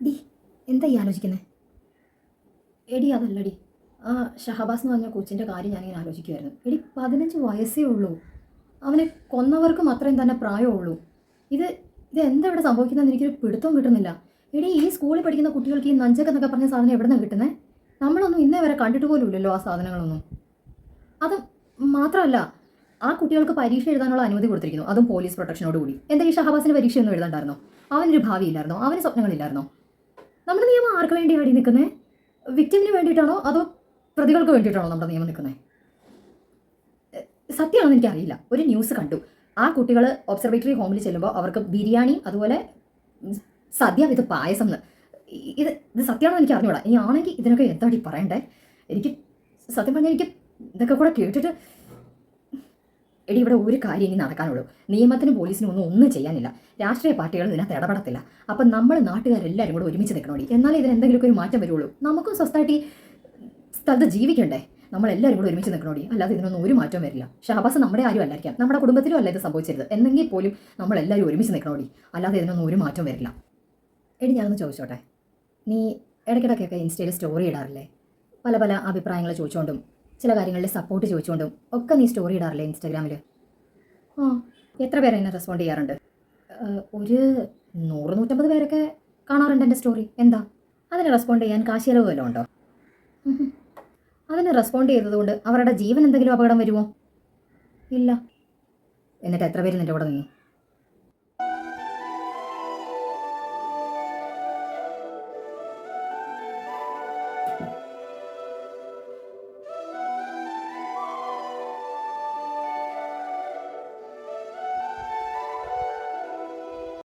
D എന്താ ഈ ആലോചിക്കുന്നത്? എടി അതല്ലടി, ആ ഷഹബാസ് എന്ന് പറഞ്ഞ കൊച്ചിൻ്റെ കാര്യം ഞാനിങ്ങനെ ആലോചിക്കുമായിരുന്നു. എടി 15 വയസ്സേ ഉള്ളൂ. അവനെ കൊന്നവർക്കും അത്രയും തന്നെ പ്രായമുള്ളൂ. ഇത് ഇത് എന്താ ഇവിടെ സംഭവിക്കുന്നതെന്ന് എനിക്കൊരു പിടുത്തവും കിട്ടുന്നില്ല. എടി ഈ സ്കൂളിൽ പഠിക്കുന്ന കുട്ടികൾക്ക് ഈ നഞ്ചക്ക് എന്നൊക്കെ പറഞ്ഞ സാധനം എവിടെ നിന്നാണ് കിട്ടുന്നത്? നമ്മളൊന്നും ഇന്നേ വരെ കണ്ടിട്ട് പോലും ഇല്ലല്ലോ ആ സാധനങ്ങളൊന്നും. അത് മാത്രമല്ല, ആ കുട്ടികൾക്ക് പരീക്ഷ എഴുതാനുള്ള അനുമതി കൊടുത്തിരിക്കുന്നു, അതും പോലീസ് പ്രൊട്ടക്ഷനോട് കൂടി. എന്താ ഈ ഷഹബാസിന് പരീക്ഷയൊന്നും എഴുതണ്ടായിരുന്നോ? അവനൊരു ഭാവിയില്ലായിരുന്നോ? അവന് സ്വപ്നങ്ങളില്ലായിരുന്നോ? നമ്മുടെ നിയമം ആർക്ക് വേണ്ടിയാണ് നിൽക്കുന്നത്? വിക്ടിമിന് വേണ്ടിയിട്ടാണോ അതോ പ്രതികൾക്ക് വേണ്ടിയിട്ടാണോ നമ്മുടെ നിയമം നിൽക്കുന്നത്? സത്യമാണെന്ന് എനിക്കറിയില്ല. ഒരു ന്യൂസ് കണ്ടു, ആ കുട്ടികൾ ഒബ്സർവേറ്ററി ഹോമിൽ ചെല്ലുമ്പോൾ അവർക്ക് ബിരിയാണി അതുപോലെ സദ്യ വിത്ത് പായസം എന്ന്. ഇത് ഇത് സത്യമാണെന്ന് എനിക്ക് അറിഞ്ഞൂടാ. ഇനി ആണെങ്കിൽ ഇതിനൊക്കെ എന്താടി പറയണ്ടേ? എനിക്ക് സത്യം പറഞ്ഞാൽ എനിക്ക് ഇതൊക്കെ കൂടെ കേട്ടിട്ട് എടി ഇവിടെ ഒരു കാര്യം ഇനി നടക്കാനുള്ളൂ. നിയമത്തിനും പോലീസിനും ഒന്നും ചെയ്യാനില്ല. രാഷ്ട്രീയ പാർട്ടികൾ ഇതിനകത്ത് ഇടപെടത്തില്ല. അപ്പം നമ്മൾ നാട്ടുകാരെല്ലാവരും കൂടെ ഒരുമിച്ച് നിൽക്കണോടി. എന്നാലേ ഇതിന് എന്തെങ്കിലുമൊക്കെ ഒരു മാറ്റം വരുള്ളൂ. നമുക്കും സ്വസ്ഥമായിട്ട് സ്ഥലത്ത് ജീവിക്കണ്ടേ? നമ്മളെല്ലാവരും കൂടെ ഒരുമിച്ച് നിൽക്കണോടി. അല്ലാതെ ഇതിനൊന്നും ഒരു മാറ്റം വരില്ല. ഷഹബാസ് നമ്മുടെ ആരും അല്ലായിരിക്കാം, നമ്മുടെ കുടുംബത്തിലും അല്ല ഇത് സംഭവിച്ചത്. എന്നെങ്കിൽ പോലും നമ്മളെല്ലാവരും ഒരുമിച്ച് നിൽക്കണോടി. അല്ലാതെ ഇതിനൊന്നും ഒരു മാറ്റം വരില്ല. എടി ഞാനൊന്ന് ചോദിച്ചോട്ടെ, നീ ഇടയ്ക്കിടയ്ക്കൊക്കെ ഇൻസ്റ്റയിൽ സ്റ്റോറി ഇടാറില്ലേ? പല പല അഭിപ്രായങ്ങൾ ചോദിച്ചുകൊണ്ടും ചില കാര്യങ്ങളിൽ സപ്പോർട്ട് ചോദിച്ചുകൊണ്ടും ഒക്കെ നീ സ്റ്റോറി ഇടാറില്ലേ ഇൻസ്റ്റാഗ്രാമിൽ? ആ, എത്ര പേരെ എന്നെ റെസ്പോണ്ട് ചെയ്യാറുണ്ട്? ഒരു 100-150 പേരൊക്കെ കാണാറുണ്ട് എൻ്റെ സ്റ്റോറി. എന്താ അതിന് റെസ്പോണ്ട് ചെയ്യാൻ കാശ് ചിലവ് വല്ലതും ഉണ്ടോ? അതിന് റെസ്പോണ്ട് ചെയ്തതുകൊണ്ട് അവരുടെ ജീവൻ എന്തെങ്കിലും അപകടം വരുമോ? ഇല്ല. എന്നിട്ട് എത്ര പേര് നിൻ്റെ കൂടെ നിന്നു?